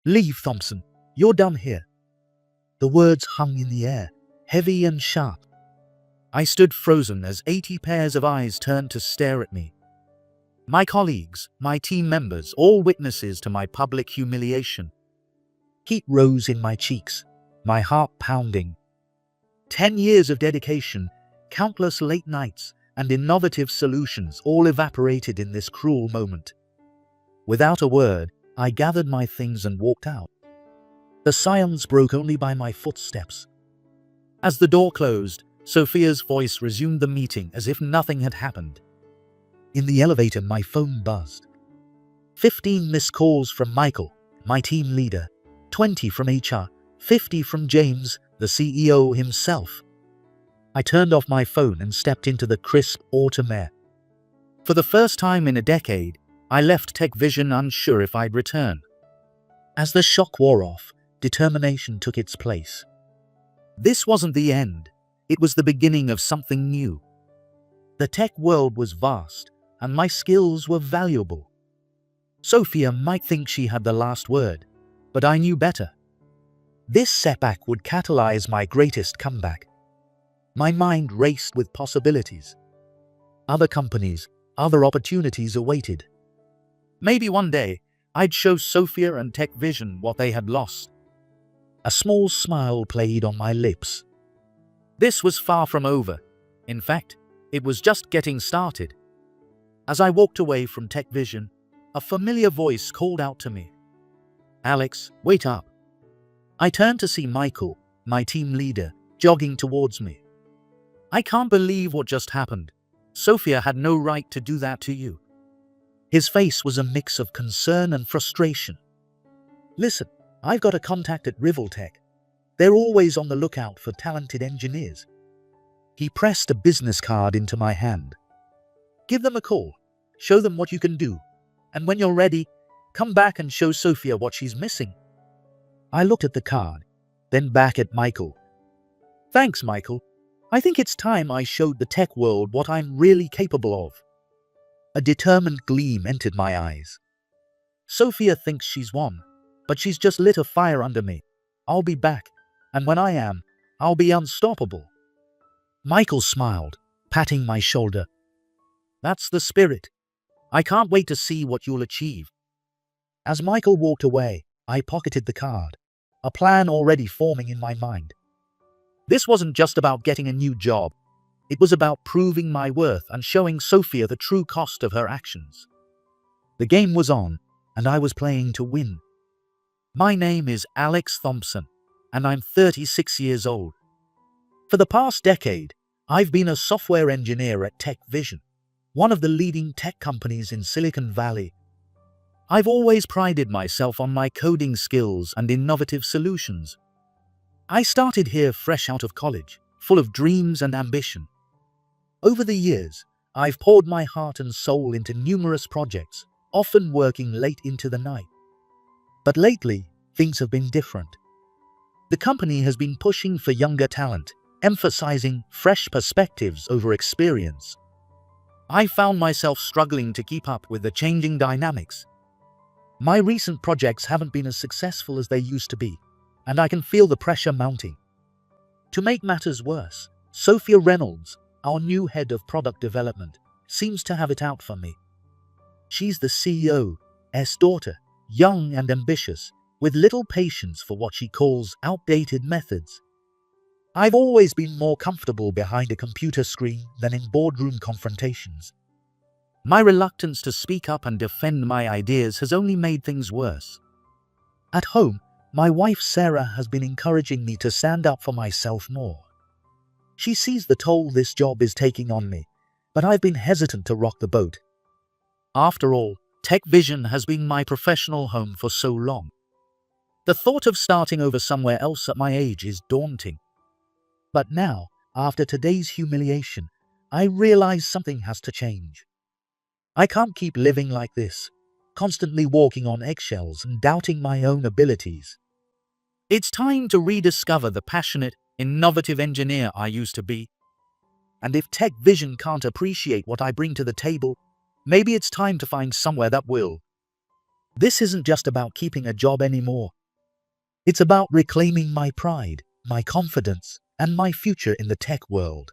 "Leave, Thompson. You're done here." The words hung in the air, heavy and sharp. I stood frozen as 80 pairs of eyes turned to stare at me. My colleagues, my team members, all witnesses to my public humiliation. Heat rose in my cheeks, my heart pounding. 10 years of dedication, countless late nights, and innovative solutions all evaporated in this cruel moment. Without a word, I gathered my things and walked out. The silence broke only by my footsteps. As the door closed, Sophia's voice resumed the meeting as if nothing had happened. In the elevator, my phone buzzed. 15 missed calls from Michael, my team leader, 20 from HR, 50 from James, the CEO himself. I turned off my phone and stepped into the crisp autumn air. For the first time in a decade, I left TechVision unsure if I'd return. As the shock wore off, determination took its place. This wasn't the end. It was the beginning of something new. The tech world was vast, and my skills were valuable. Sophia might think she had the last word, but I knew better. This setback would catalyze my greatest comeback. My mind raced with possibilities. Other companies, other opportunities awaited. Maybe one day, I'd show Sophia and TechVision what they had lost. A small smile played on my lips. This was far from over. In fact, it was just getting started. As I walked away from TechVision, a familiar voice called out to me. "Alex, wait up." I turned to see Michael, my team leader, jogging towards me. "I can't believe what just happened. Sophia had no right to do that to you." His face was a mix of concern and frustration. "Listen, I've got a contact at Rivaltech. They're always on the lookout for talented engineers." He pressed a business card into my hand. "Give them a call. Show them what you can do. And when you're ready, come back and show Sophia what she's missing." I looked at the card, then back at Michael. "Thanks, Michael. I think it's time I showed the tech world what I'm really capable of." A determined gleam entered my eyes. "Sophia thinks she's won, but she's just lit a fire under me. I'll be back, and when I am, I'll be unstoppable." Michael smiled, patting my shoulder. "That's the spirit. I can't wait to see what you'll achieve." As Michael walked away, I pocketed the card, a plan already forming in my mind. This wasn't just about getting a new job. It was about proving my worth and showing Sophia the true cost of her actions. The game was on, and I was playing to win. My name is Alex Thompson, and I'm 36 years old. For the past decade, I've been a software engineer at TechVision, one of the leading tech companies in Silicon Valley. I've always prided myself on my coding skills and innovative solutions. I started here fresh out of college, full of dreams and ambition. Over the years, I've poured my heart and soul into numerous projects, often working late into the night. But lately, things have been different. The company has been pushing for younger talent, emphasizing fresh perspectives over experience. I found myself struggling to keep up with the changing dynamics. My recent projects haven't been as successful as they used to be, and I can feel the pressure mounting. To make matters worse, Sophia Reynolds, our new head of product development, seems to have it out for me. She's the CEO's daughter, young and ambitious, with little patience for what she calls outdated methods. I've always been more comfortable behind a computer screen than in boardroom confrontations. My reluctance to speak up and defend my ideas has only made things worse. At home, my wife Sarah has been encouraging me to stand up for myself more. She sees the toll this job is taking on me, but I've been hesitant to rock the boat. After all, TechVision has been my professional home for so long. The thought of starting over somewhere else at my age is daunting. But now, after today's humiliation, I realize something has to change. I can't keep living like this, constantly walking on eggshells and doubting my own abilities. It's time to rediscover the passionate, innovative engineer I used to be. And if TechVision can't appreciate what I bring to the table, maybe it's time to find somewhere that will. This isn't just about keeping a job anymore, It's about reclaiming my pride, my confidence, and my future in the tech world.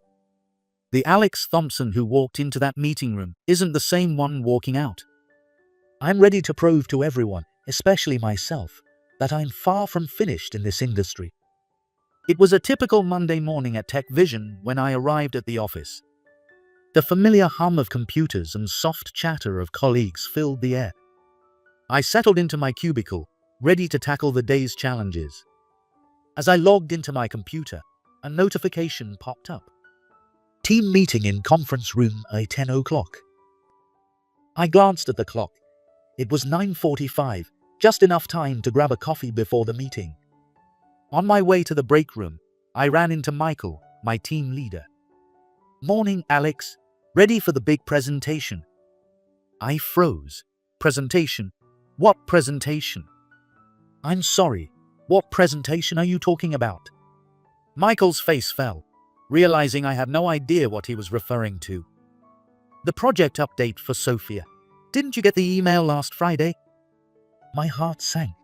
The Alex Thompson who walked into that meeting room isn't the same one walking out. I'm ready to prove to everyone, especially myself, that I'm far from finished in this industry. It was a typical Monday morning at Tech Vision when I arrived at the office. The familiar hum of computers and soft chatter of colleagues filled the air. I settled into my cubicle, ready to tackle the day's challenges. As I logged into my computer, a notification popped up. Team meeting in conference room at 10 o'clock. I glanced at the clock. It was 9:45, just enough time to grab a coffee before the meeting. On my way to the break room, I ran into Michael, my team leader. "Morning, Alex. Ready for the big presentation?" I froze. "Presentation? What presentation?" "I'm sorry. What presentation are you talking about?" Michael's face fell, realizing I had no idea what he was referring to. "The project update for Sophia. Didn't you get the email last Friday?" My heart sank.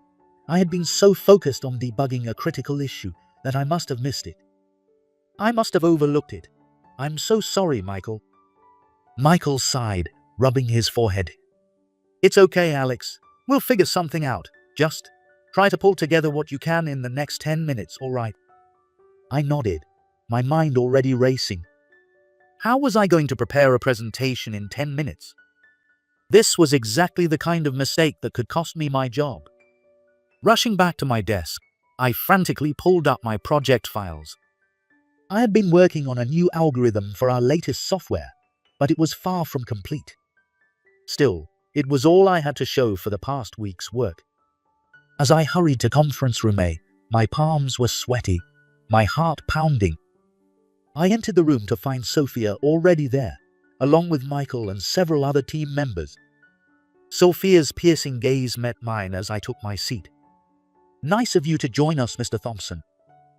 I had been so focused on debugging a critical issue that I must have missed it. I must have overlooked it. "I'm so sorry, Michael." Michael sighed, rubbing his forehead. "It's okay, Alex. We'll figure something out. Just try to pull together what you can in the next 10 minutes, all right?" I nodded, my mind already racing. How was I going to prepare a presentation in 10 minutes? This was exactly the kind of mistake that could cost me my job. Rushing back to my desk, I frantically pulled up my project files. I had been working on a new algorithm for our latest software, but it was far from complete. Still, it was all I had to show for the past week's work. As I hurried to conference room A, my palms were sweaty, my heart pounding. I entered the room to find Sophia already there, along with Michael and several other team members. Sophia's piercing gaze met mine as I took my seat. "Nice of you to join us, Mr. Thompson.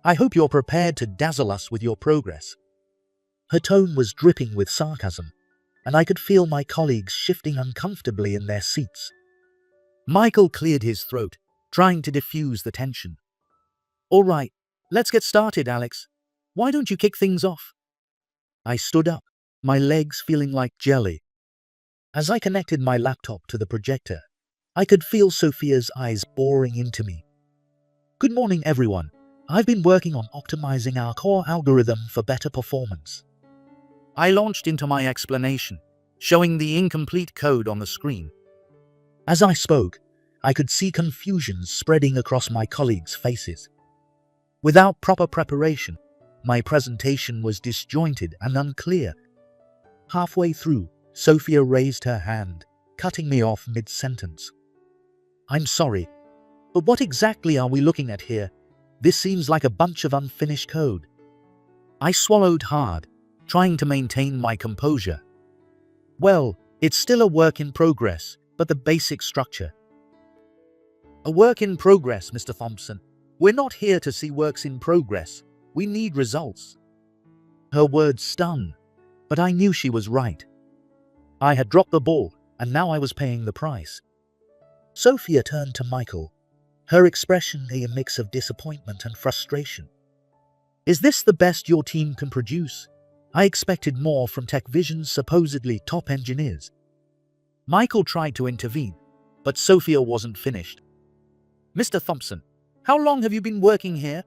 I hope you're prepared to dazzle us with your progress." Her tone was dripping with sarcasm, and I could feel my colleagues shifting uncomfortably in their seats. Michael cleared his throat, trying to diffuse the tension. "All right, let's get started, Alex. Why don't you kick things off?" I stood up, my legs feeling like jelly. As I connected my laptop to the projector, I could feel Sophia's eyes boring into me. "Good morning, everyone. I've been working on optimizing our core algorithm for better performance." I launched into my explanation, showing the incomplete code on the screen. As I spoke, I could see confusion spreading across my colleagues' faces. Without proper preparation, my presentation was disjointed and unclear. Halfway through, Sophia raised her hand, cutting me off mid-sentence. "I'm sorry, but what exactly are we looking at here? This seems like a bunch of unfinished code." I swallowed hard, trying to maintain my composure. "Well, it's still a work in progress, but the basic structure." "A work in progress, Mr. Thompson. We're not here to see works in progress. We need results." Her words stung, but I knew she was right. I had dropped the ball, and now I was paying the price. Sophia turned to Michael, her expression a mix of disappointment and frustration. "Is this the best your team can produce? I expected more from Tech Vision's supposedly top engineers." Michael tried to intervene, but Sophia wasn't finished. "Mr. Thompson, how long have you been working here?"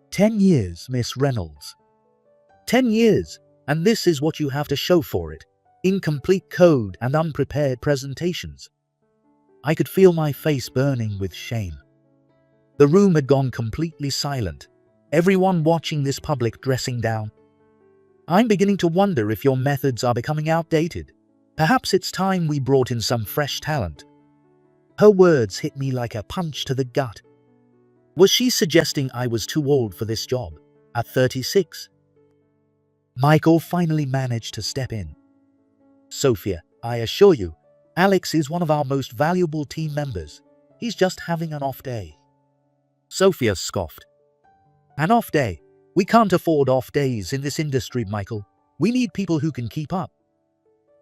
10 years, Miss Reynolds." 10 years, and this is what you have to show for it. Incomplete code and unprepared presentations." I could feel my face burning with shame. The room had gone completely silent, everyone watching this public dressing down. "I'm beginning to wonder if your methods are becoming outdated. Perhaps it's time we brought in some fresh talent." Her words hit me like a punch to the gut. Was she suggesting I was too old for this job, at 36? Michael finally managed to step in. "Sophia, I assure you, Alex is one of our most valuable team members. He's just having an off day." Sophia scoffed. "An off day? We can't afford off days in this industry, Michael. We need people who can keep up."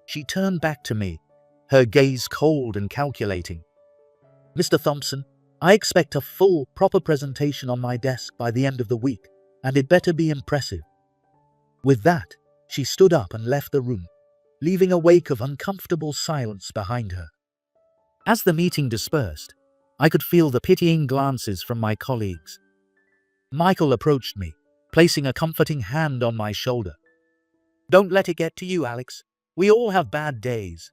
She turned back to me, her gaze cold and calculating. "Mr. Thompson, I expect a full, proper presentation on my desk by the end of the week, and it better be impressive." With that, she stood up and left the room, leaving a wake of uncomfortable silence behind her. As the meeting dispersed, I could feel the pitying glances from my colleagues. Michael approached me, placing a comforting hand on my shoulder. "Don't let it get to you, Alex. We all have bad days."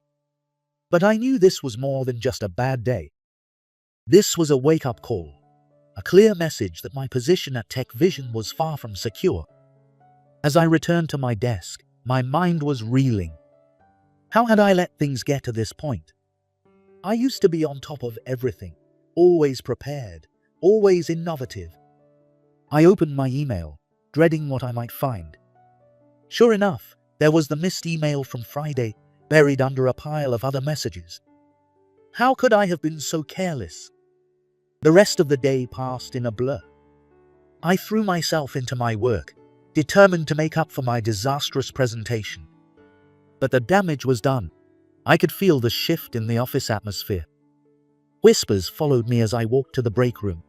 But I knew this was more than just a bad day. This was a wake-up call, a clear message that my position at Tech Vision was far from secure. As I returned to my desk, my mind was reeling. How had I let things get to this point? I used to be on top of everything, always prepared, always innovative. I opened my email, dreading what I might find. Sure enough, there was the missed email from Friday, buried under a pile of other messages. How could I have been so careless? The rest of the day passed in a blur. I threw myself into my work, determined to make up for my disastrous presentation. But the damage was done. I could feel the shift in the office atmosphere. Whispers followed me as I walked to the break room.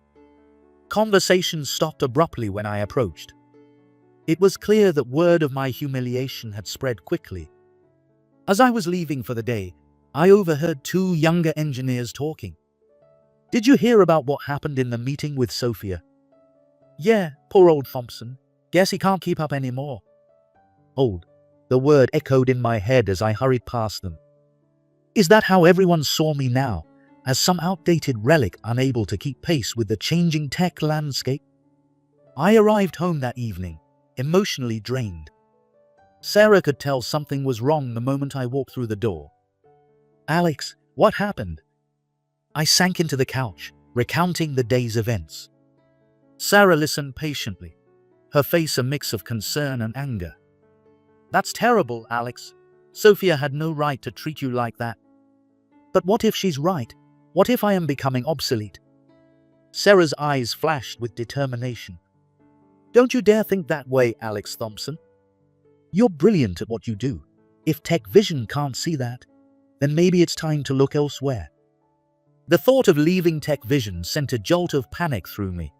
Conversation stopped abruptly when I approached. It was clear that word of my humiliation had spread quickly. As I was leaving for the day, I overheard two younger engineers talking. "Did you hear about what happened in the meeting with Sophia?" "Yeah, poor old Thompson. Guess he can't keep up anymore." "Old." The word echoed in my head as I hurried past them. Is that how everyone saw me now, as some outdated relic unable to keep pace with the changing tech landscape? I arrived home that evening, emotionally drained. Sarah could tell something was wrong the moment I walked through the door. "Alex, what happened?" I sank into the couch, recounting the day's events. Sarah listened patiently, her face a mix of concern and anger. "That's terrible, Alex. Sophia had no right to treat you like that." "But what if she's right? What if I am becoming obsolete?" Sarah's eyes flashed with determination. "Don't you dare think that way, Alex Thompson. You're brilliant at what you do. If Tech Vision can't see that, then maybe it's time to look elsewhere." The thought of leaving Tech Vision sent a jolt of panic through me.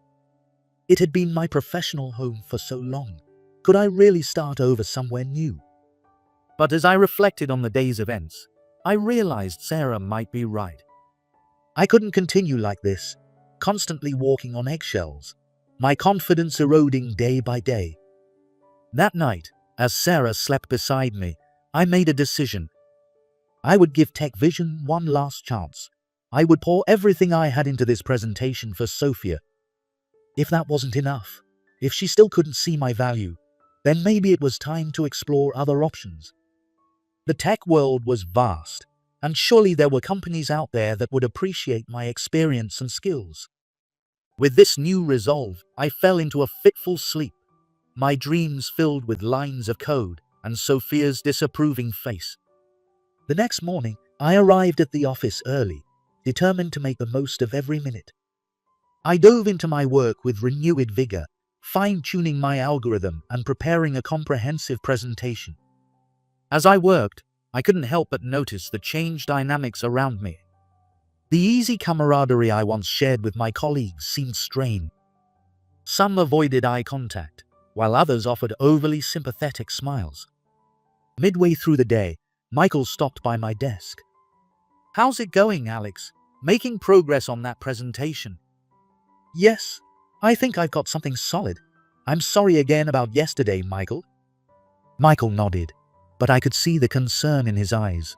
It had been my professional home for so long. Could I really start over somewhere new? But as I reflected on the day's events, I realized Sarah might be right. I couldn't continue like this, constantly walking on eggshells, my confidence eroding day by day. That night, as Sarah slept beside me, I made a decision. I would give Tech Vision one last chance. I would pour everything I had into this presentation for Sophia. If that wasn't enough, if she still couldn't see my value, then maybe it was time to explore other options. The tech world was vast, and surely there were companies out there that would appreciate my experience and skills. With this new resolve, I fell into a fitful sleep, my dreams filled with lines of code and Sophia's disapproving face. The next morning, I arrived at the office early, determined to make the most of every minute. I dove into my work with renewed vigor, fine-tuning my algorithm and preparing a comprehensive presentation. As I worked, I couldn't help but notice the changed dynamics around me. The easy camaraderie I once shared with my colleagues seemed strained. Some avoided eye contact, while others offered overly sympathetic smiles. Midway through the day, Michael stopped by my desk. "How's it going, Alex? Making progress on that presentation?" "Yes, I think I've got something solid. I'm sorry again about yesterday, Michael." Michael nodded, but I could see the concern in his eyes.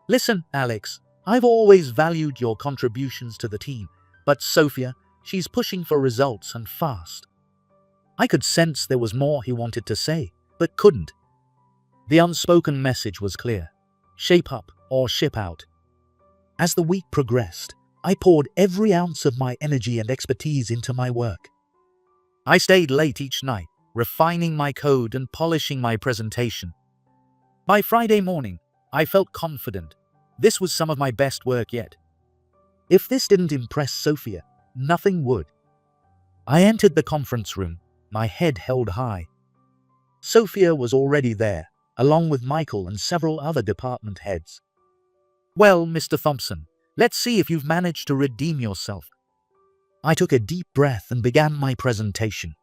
"Listen, Alex, I've always valued your contributions to the team, but Sophia, she's pushing for results and fast." I could sense there was more he wanted to say, but couldn't. The unspoken message was clear: shape up or ship out. As the week progressed, I poured every ounce of my energy and expertise into my work. I stayed late each night, refining my code and polishing my presentation. By Friday morning, I felt confident. This was some of my best work yet. If this didn't impress Sophia, nothing would. I entered the conference room, my head held high. Sophia was already there, along with Michael and several other department heads. "Well, Mr. Thompson, let's see if you've managed to redeem yourself. I took a deep breath and began my presentation.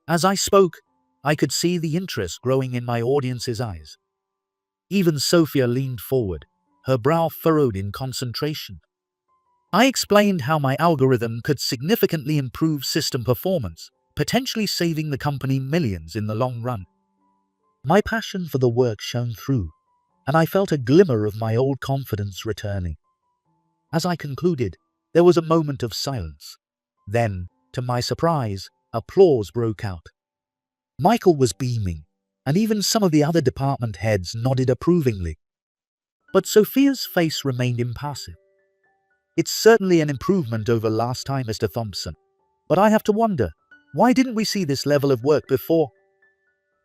As I spoke, I could see the interest growing in my audience's eyes. Even Sophia leaned forward, her brow furrowed in concentration. I explained how my algorithm could significantly improve system performance, potentially saving the company millions in the long run. My passion for the work shone through, and I felt a glimmer of my old confidence returning. As I concluded, there was a moment of silence. Then, to my surprise, applause broke out. Michael was beaming, and even some of the other department heads nodded approvingly. But Sophia's face remained impassive. It's certainly an improvement over last time, Mr. Thompson. But I have to wonder, why didn't we see this level of work before?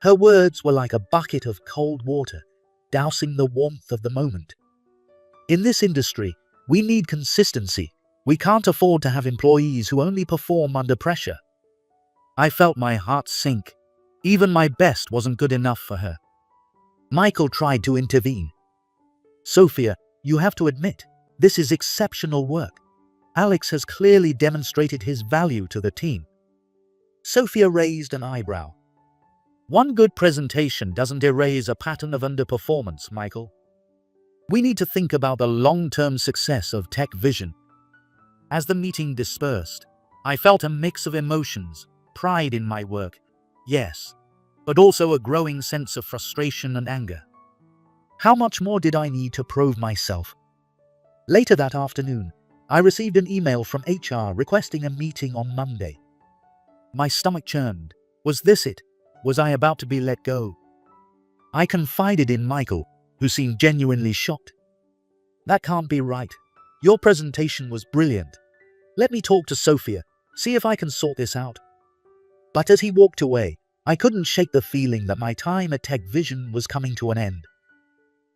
Her words were like a bucket of cold water, dousing the warmth of the moment. In this industry, we need consistency. We can't afford to have employees who only perform under pressure. I felt my heart sink. Even my best wasn't good enough for her. Michael tried to intervene. Sophia, you have to admit, this is exceptional work. Alex has clearly demonstrated his value to the team. Sophia raised an eyebrow. One good presentation doesn't erase a pattern of underperformance, Michael. We need to think about the long-term success of Tech Vision. As the meeting dispersed, I felt a mix of emotions, pride in my work, yes, but also a growing sense of frustration and anger. How much more did I need to prove myself? Later that afternoon, I received an email from HR requesting a meeting on Monday. My stomach churned. Was this it? Was I about to be let go? I confided in Michael, who seemed genuinely shocked. That can't be right. Your presentation was brilliant. Let me talk to Sophia, see if I can sort this out. But as he walked away, I couldn't shake the feeling that my time at Tech Vision was coming to an end.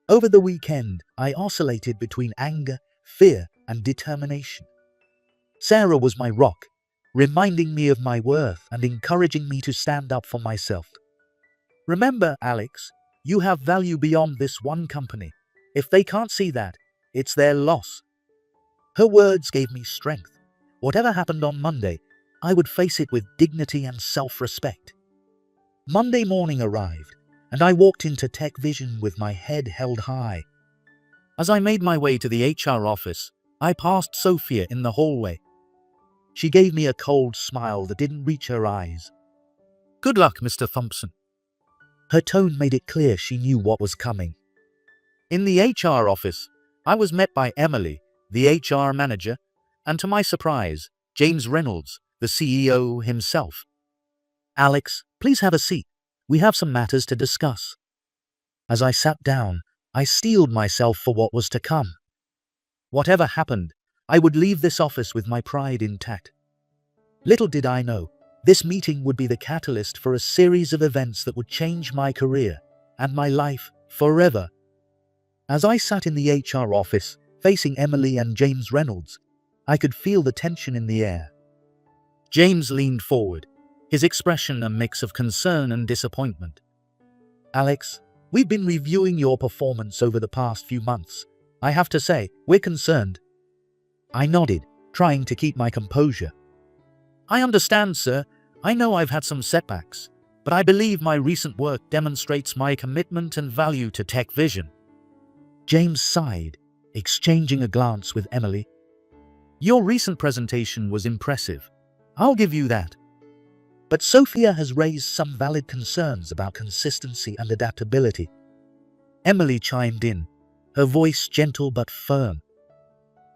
Over the weekend, I oscillated between anger, fear, and determination. Sarah was my rock, reminding me of my worth and encouraging me to stand up for myself. Remember, Alex, you have value beyond this one company. If they can't see that, it's their loss. Her words gave me strength. Whatever happened on Monday, I would face it with dignity and self-respect. Monday morning arrived, and I walked into Tech Vision with my head held high. As I made my way to the HR office, I passed Sophia in the hallway. She gave me a cold smile that didn't reach her eyes. Good luck, Mr. Thompson. Her tone made it clear she knew what was coming. In the HR office, I was met by Emily, the HR manager, and to my surprise, James Reynolds, the CEO himself. Alex, please have a seat. We have some matters to discuss. As I sat down, I steeled myself for what was to come. Whatever happened, I would leave this office with my pride intact. Little did I know, this meeting would be the catalyst for a series of events that would change my career and my life forever. As I sat in the HR office, facing Emily and James Reynolds, I could feel the tension in the air. James leaned forward, his expression a mix of concern and disappointment. Alex, we've been reviewing your performance over the past few months. I have to say, we're concerned. I nodded, trying to keep my composure. I understand, sir. I know I've had some setbacks, but I believe my recent work demonstrates my commitment and value to Tech Vision. James sighed, exchanging a glance with Emily. Your recent presentation was impressive. I'll give you that. But Sophia has raised some valid concerns about consistency and adaptability. Emily chimed in, her voice gentle but firm.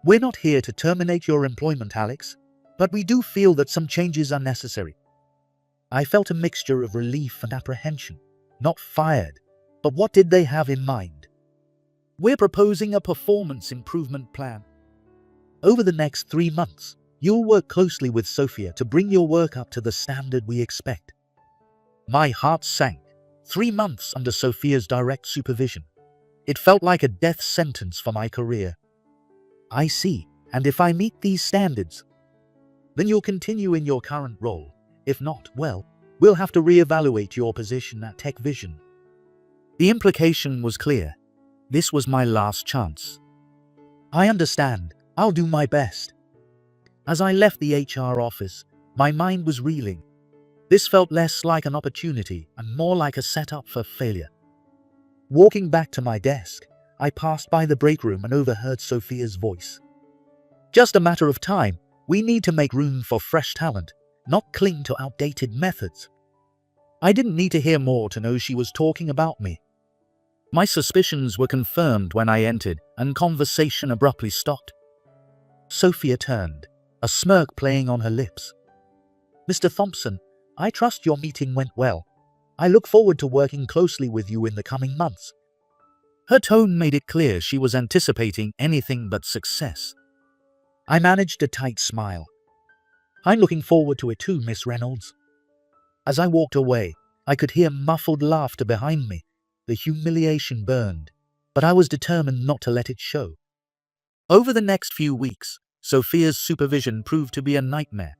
We're not here to terminate your employment, Alex, but we do feel that some changes are necessary. I felt a mixture of relief and apprehension. Not fired, but what did they have in mind? We're proposing a performance improvement plan. Over the next 3 months, you'll work closely with Sophia to bring your work up to the standard we expect. My heart sank. 3 months under Sophia's direct supervision. It felt like a death sentence for my career. I see, and if I meet these standards, then you'll continue in your current role. If not, well, we'll have to reevaluate your position at Tech Vision. The implication was clear. This was my last chance. I understand. I'll do my best. As I left the HR office, my mind was reeling. This felt less like an opportunity and more like a setup for failure. Walking back to my desk, I passed by the break room and overheard Sophia's voice. Just a matter of time. We need to make room for fresh talent, not cling to outdated methods. I didn't need to hear more to know she was talking about me. My suspicions were confirmed when I entered, and conversation abruptly stopped. Sophia turned, a smirk playing on her lips. "Mr. Thompson, I trust your meeting went well. I look forward to working closely with you in the coming months." Her tone made it clear she was anticipating anything but success. I managed a tight smile. "I'm looking forward to it too, Miss Reynolds." As I walked away, I could hear muffled laughter behind me. The humiliation burned, but I was determined not to let it show. Over the next few weeks, Sophia's supervision proved to be a nightmare.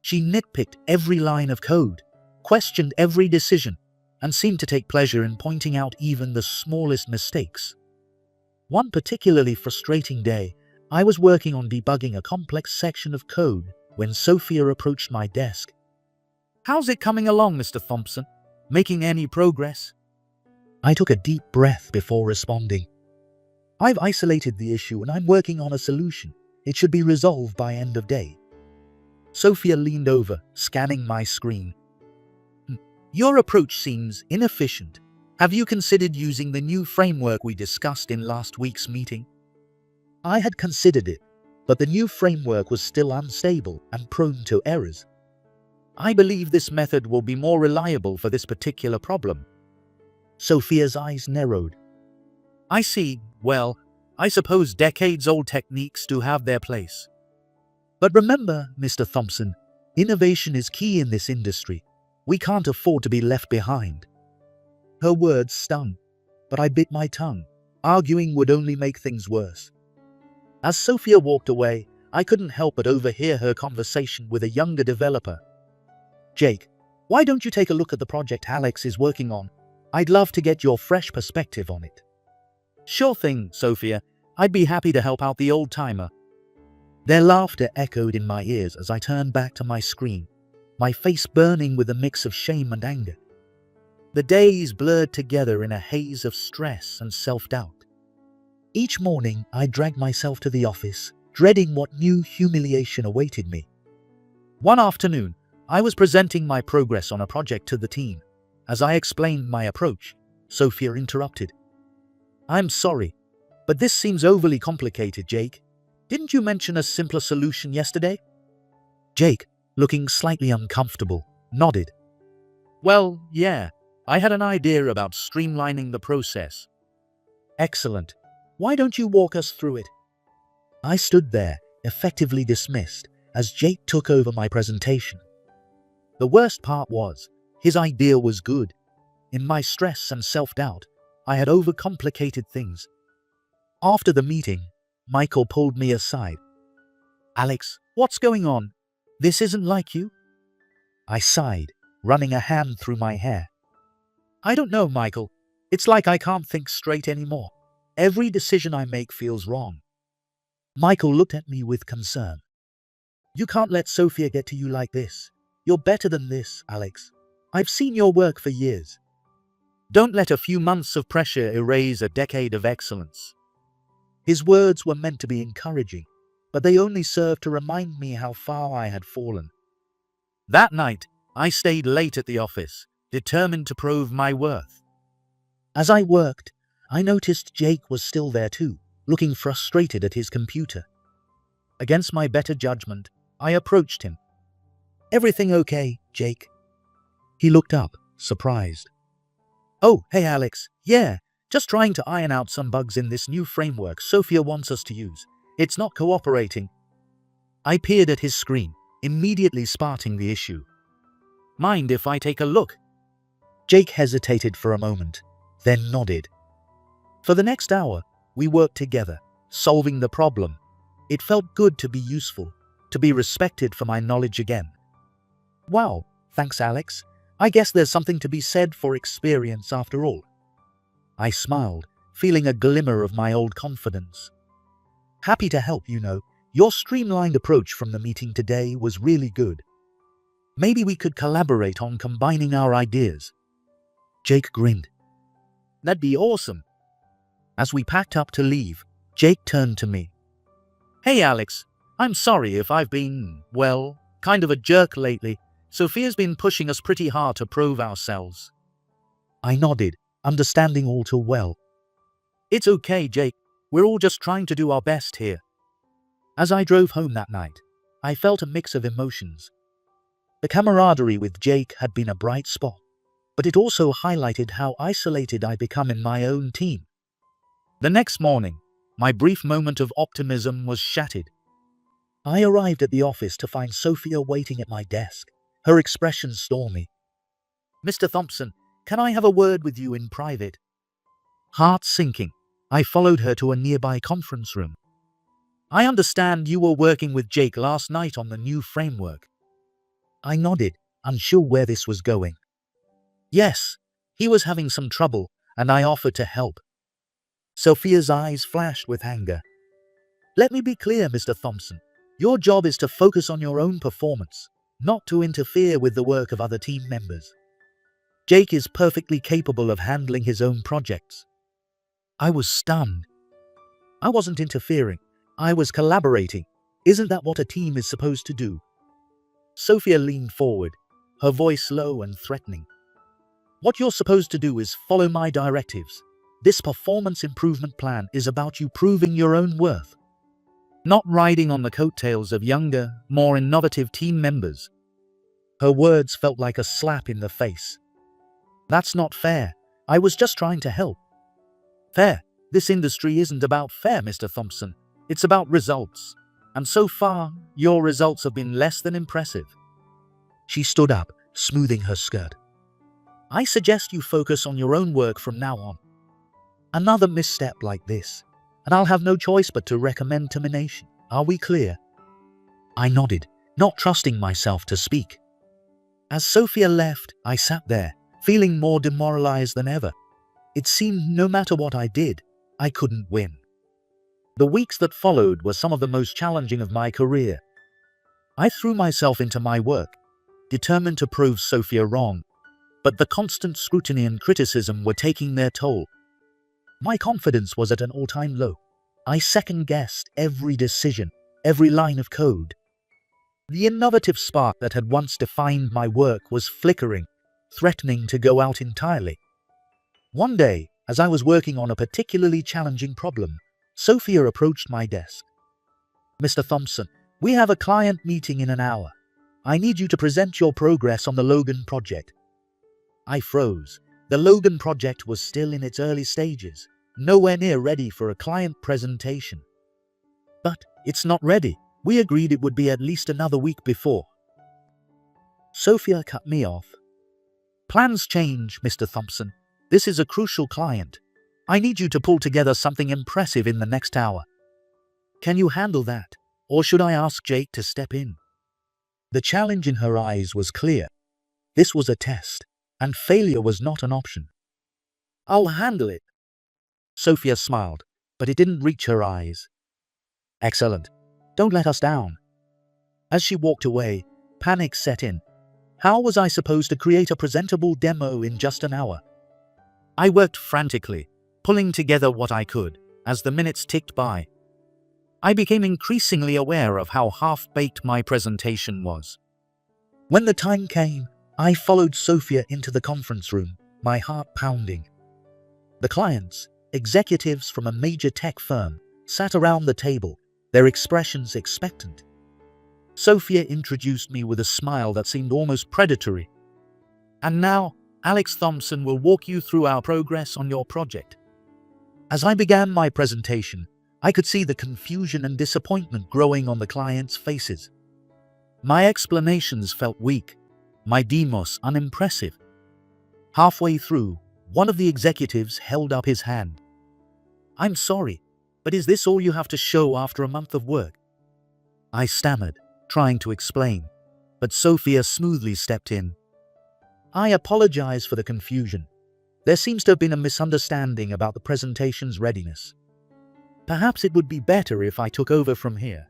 She nitpicked every line of code, questioned every decision, and seemed to take pleasure in pointing out even the smallest mistakes. One particularly frustrating day, I was working on debugging a complex section of code when Sophia approached my desk. "How's it coming along, Mr. Thompson? Making any progress?" I took a deep breath before responding. "I've isolated the issue and I'm working on a solution. It should be resolved by end of day." Sophia leaned over, scanning my screen. "Your approach seems inefficient. Have you considered using the new framework we discussed in last week's meeting?" I had considered it, but the new framework was still unstable and prone to errors. "I believe this method will be more reliable for this particular problem." Sophia's eyes narrowed. "I see. Well, I suppose decades-old techniques do have their place. But remember, Mr. Thompson, innovation is key in this industry. We can't afford to be left behind." Her words stung, but I bit my tongue. Arguing would only make things worse. As Sophia walked away, I couldn't help but overhear her conversation with a younger developer. "Jake, why don't you take a look at the project Alex is working on? I'd love to get your fresh perspective on it." "Sure thing, Sophia. I'd be happy to help out the old-timer." Their laughter echoed in my ears as I turned back to my screen, my face burning with a mix of shame and anger. The days blurred together in a haze of stress and self-doubt. Each morning, I dragged myself to the office, dreading what new humiliation awaited me. One afternoon, I was presenting my progress on a project to the team. As I explained my approach, Sophia interrupted. "I'm sorry, but this seems overly complicated, Jake. Didn't you mention a simpler solution yesterday?" Jake, looking slightly uncomfortable, nodded. "Well, yeah, I had an idea about streamlining the process." "Excellent. Why don't you walk us through it?" I stood there, effectively dismissed, as Jake took over my presentation. The worst part was, his idea was good. In my stress and self-doubt, I had overcomplicated things. After the meeting, Michael pulled me aside. "Alex, what's going on? This isn't like you." I sighed, running a hand through my hair. "I don't know, Michael. It's like I can't think straight anymore. Every decision I make feels wrong." Michael looked at me with concern. "You can't let Sophia get to you like this. You're better than this, Alex. I've seen your work for years." "Don't let a few months of pressure erase a decade of excellence." His words were meant to be encouraging, but they only served to remind me how far I had fallen. That night, I stayed late at the office, determined to prove my worth. As I worked, I noticed Jake was still there too, looking frustrated at his computer. Against my better judgment, I approached him. "Everything okay, Jake?" He looked up, surprised. "Oh, hey Alex, yeah, just trying to iron out some bugs in this new framework Sophia wants us to use. It's not cooperating." I peered at his screen, immediately spotting the issue. "Mind if I take a look?" Jake hesitated for a moment, then nodded. For the next hour, we worked together, solving the problem. It felt good to be useful, to be respected for my knowledge again. "Wow, thanks Alex. I guess there's something to be said for experience after all." I smiled, feeling a glimmer of my old confidence. "Happy to help, Your streamlined approach from the meeting today was really good. Maybe we could collaborate on combining our ideas. Jake grinned. That'd be awesome. As we packed up to leave, Jake turned to me. Hey Alex, I'm sorry if I've been, well, kind of a jerk lately. Sophia's been pushing us pretty hard to prove ourselves. I nodded, understanding all too well. It's okay, Jake. We're all just trying to do our best here. As I drove home that night, I felt a mix of emotions. The camaraderie with Jake had been a bright spot, but it also highlighted how isolated I become in my own team. The next morning, my brief moment of optimism was shattered. I arrived at the office to find Sophia waiting at my desk, her expression stormy. Mr. Thompson, can I have a word with you in private? Heart sinking, I followed her to a nearby conference room. I understand you were working with Jake last night on the new framework. I nodded, unsure where this was going. Yes, he was having some trouble, and I offered to help. Sophia's eyes flashed with anger. Let me be clear, Mr. Thompson. Your job is to focus on your own performance, not to interfere with the work of other team members. Jake is perfectly capable of handling his own projects. I was stunned. I wasn't interfering. I was collaborating. Isn't that what a team is supposed to do? Sophia leaned forward, her voice low and threatening. What you're supposed to do is follow my directives. This performance improvement plan is about you proving your own worth, not riding on the coattails of younger, more innovative team members. Her words felt like a slap in the face. That's not fair. I was just trying to help. Fair? This industry isn't about fair, Mr. Thompson. It's about results. And so far, your results have been less than impressive. She stood up, smoothing her skirt. I suggest you focus on your own work from now on. Another misstep like this, and I'll have no choice but to recommend termination. Are we clear? I nodded, not trusting myself to speak. As Sophia left, I sat there, feeling more demoralized than ever. It seemed no matter what I did, I couldn't win. The weeks that followed were some of the most challenging of my career. I threw myself into my work, determined to prove Sophia wrong, but the constant scrutiny and criticism were taking their toll. My confidence was at an all-time low. I second-guessed every decision, every line of code. The innovative spark that had once defined my work was flickering, threatening to go out entirely. One day, as I was working on a particularly challenging problem, Sophia approached my desk. Mr. Thompson, we have a client meeting in an hour. I need you to present your progress on the Logan project. I froze. The Logan project was still in its early stages, nowhere near ready for a client presentation. But it's not ready. We agreed it would be at least another week before. Sophia cut me off. Plans change, Mr. Thompson. This is a crucial client. I need you to pull together something impressive in the next hour. Can you handle that? Or should I ask Jake to step in? The challenge in her eyes was clear. This was a test, and failure was not an option. I'll handle it. Sophia smiled, but it didn't reach her eyes. Excellent. Don't let us down. As she walked away, panic set in. How was I supposed to create a presentable demo in just an hour? I worked frantically, pulling together what I could, as the minutes ticked by. I became increasingly aware of how half-baked my presentation was. When the time came, I followed Sophia into the conference room, my heart pounding. The clients, executives from a major tech firm, sat around the table, their expressions expectant. Sophia introduced me with a smile that seemed almost predatory. And now, Alex Thompson will walk you through our progress on your project. As I began my presentation, I could see the confusion and disappointment growing on the clients' faces. My explanations felt weak, my demos unimpressive. Halfway through, one of the executives held up his hand. I'm sorry, but is this all you have to show after a month of work? I stammered, trying to explain, but Sophia smoothly stepped in. I apologize for the confusion. There seems to have been a misunderstanding about the presentation's readiness. Perhaps it would be better if I took over from here.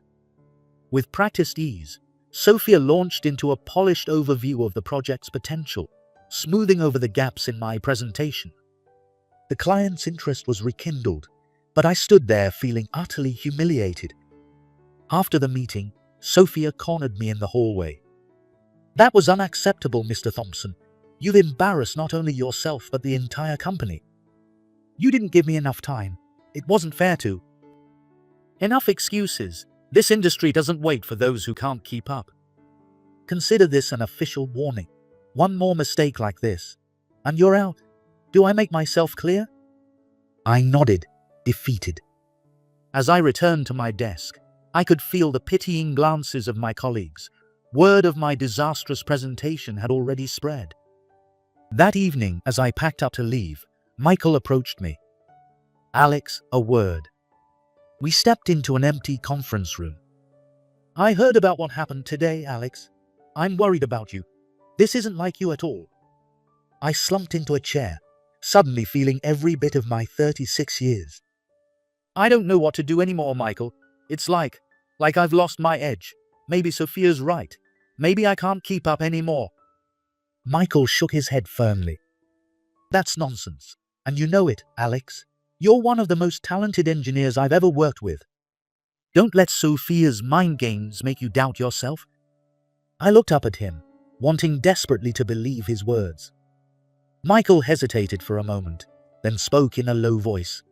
With practiced ease, Sophia launched into a polished overview of the project's potential, smoothing over the gaps in my presentation. The client's interest was rekindled, but I stood there feeling utterly humiliated. After the meeting, Sophia cornered me in the hallway. "That was unacceptable, Mr. Thompson. You've embarrassed not only yourself but the entire company. You didn't give me enough time. It wasn't fair to." "Enough excuses. This industry doesn't wait for those who can't keep up. Consider this an official warning. One more mistake like this, and you're out. Do I make myself clear?" I nodded, defeated. As I returned to my desk, I could feel the pitying glances of my colleagues. Word of my disastrous presentation had already spread. That evening, as I packed up to leave, Michael approached me. "Alex, a word." We stepped into an empty conference room. "I heard about what happened today, Alex. I'm worried about you. This isn't like you at all." I slumped into a chair, suddenly feeling every bit of my 36 years. "I don't know what to do anymore, Michael. It's like I've lost my edge. Maybe Sophia's right. Maybe I can't keep up anymore." Michael shook his head firmly. "That's nonsense. And you know it, Alex. You're one of the most talented engineers I've ever worked with. Don't let Sophia's mind games make you doubt yourself." I looked up at him, wanting desperately to believe his words. Michael hesitated for a moment, then spoke in a low voice.